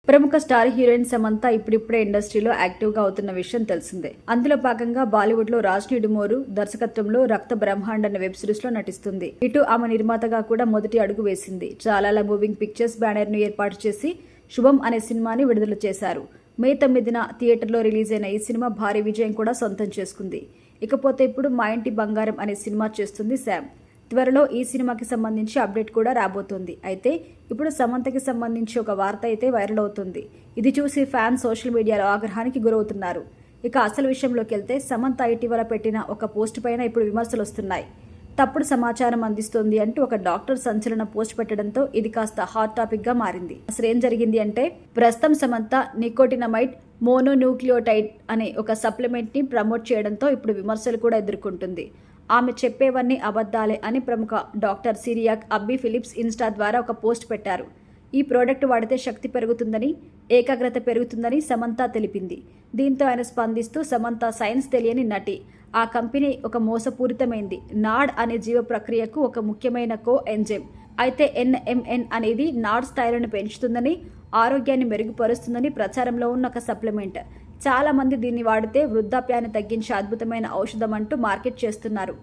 ప్రముఖ star heroine Samantha ఇప్పుడిప్పుడే ఇండస్ట్రీలో యాక్టివ్గా అవుతున్న విషయం తెలిసిందే. అందులో భాగంగా బాలీవుడ్ లో రాజ్ నిడుమోరు దర్శకత్వంలో రక్త బ్రహ్మాండ్ అనే వెబ్ సిరీస్ లో నటిస్తుంది. ఇటు ఆమె నిర్మాతగా కూడా మొదటి అడుగు వేసింది. చాలా మూవింగ్ పిక్చర్స్ బ్యానర్ ను ఏర్పాటు చేసి శుభం అనే సినిమాని విడుదల చేశారు. మే 9న థియేటర్లో రిలీజ్ అయిన ఈ సినిమా భారీ విజయం కూడా సొంతం చేసుకుంది. ఇకపోతే ఇప్పుడు మా ఇంటి బంగారం అనే సినిమా చేస్తుంది శామ్. త్వరలో ఈ సినిమాకి సంబంధించి అప్డేట్ కూడా రాబోతోంది. అయితే ఇప్పుడు సమంతకి సంబంధించి ఒక వార్త అయితే వైరల్ అవుతుంది. ఇది చూసి ఫ్యాన్స్ సోషల్ మీడియాలో ఆగ్రహానికి గురవుతున్నారు. ఇక అసలు విషయంలోకి వెళ్తే సమంత ఇటీవల పెట్టిన ఒక పోస్ట్ పైన ఇప్పుడు విమర్శలు వస్తున్నాయి. తప్పుడు సమాచారం అందిస్తోంది అంటూ ఒక డాక్టర్ సంచలన పోస్ట్ పెట్టడంతో ఇది కాస్త హాట్ టాపిక్ గా మారింది. అసలు ఏం జరిగింది అంటే, ప్రస్తుతం సమంత నికోటినమైడ్ మోనోన్యూక్లియోటైడ్ అనే ఒక సప్లిమెంట్ ని ప్రమోట్ చేయడంతో ఇప్పుడు విమర్శలు కూడా ఎదుర్కొంటుంది. ఆమె చెప్పేవన్నీ అబద్ధాలే అని ప్రముఖ doctor Cyriac Abbi Philips Insta ద్వారా ఒక పోస్ట్ పెట్టారు. ఈ ప్రోడక్ట్ వాడితే శక్తి పెరుగుతుందని, ఏకాగ్రత పెరుగుతుందని సమంత తెలిపింది. దీంతో ఆయన స్పందిస్తూ, సమంత సైన్స్ తెలియని నటి. ఆ కంపెనీ ఒక మోసపూరితమైంది. నాడ్ అనే జీవ ప్రక్రియకు ఒక ముఖ్యమైన కో ఎంజైమ్. అయితే ఎన్ఎంఎన్ అనేది నాడ్ స్థాయిలను పెంచుతుందని, ఆరోగ్యాన్ని మెరుగుపరుస్తుందని ప్రచారంలో ఉన్న ఒక సప్లిమెంట్. చాలా మంది దీన్ని వాడితే వృద్ధాప్యాన్ని తగ్గించే అద్భుతమైన ఔషధం అంటూ మార్కెట్ చేస్తున్నారు.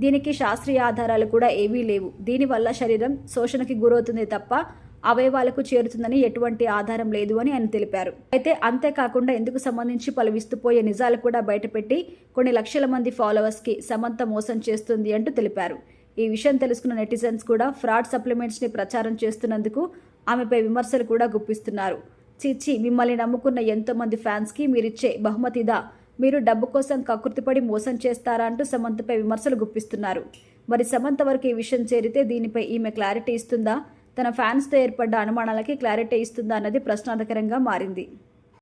దీనికి శాస్త్రీయ ఆధారాలు కూడా ఏవీ లేవు. దీనివల్ల శరీరం శోషణకి గురవుతుంది తప్ప అవయవాలకు చేరుతుందని ఎటువంటి ఆధారం లేదు అని ఆయన తెలిపారు. అయితే అంతేకాకుండా ఇందుకు సంబంధించి పలు విస్తుపోయే నిజాలు కూడా బయటపెట్టి కొన్ని లక్షల మంది ఫాలోవర్స్ కి సమంత మోసం చేస్తుంది అంటూ తెలిపారు. ఈ విషయం తెలుసుకున్న నెటిజన్స్ కూడా ఫ్రాడ్ సప్లిమెంట్స్ ని ప్రచారం చేస్తున్నందుకు ఆమెపై విమర్శలు కూడా గుప్పిస్తున్నారు. చిచ్చి, మిమ్మల్ని నమ్ముకున్న ఎంతో మంది ఫ్యాన్స్ కి మీరిచ్చే బహుమతిదా? మీరు డబ్బు కోసం కకృతిపడి మోసం చేస్తారా అంటూ సమంతపై విమర్శలు గుప్పిస్తున్నారు. మరి సమంత వరకు ఈ విషయం చేరితే దీనిపై ఈమె క్లారిటీ ఇస్తుందా? తన ఫ్యాన్స్తో ఏర్పడ్డ అనుమానాలకి క్లారిటీ ఇస్తుందా అన్నది ప్రశ్నార్థకరంగా మారింది.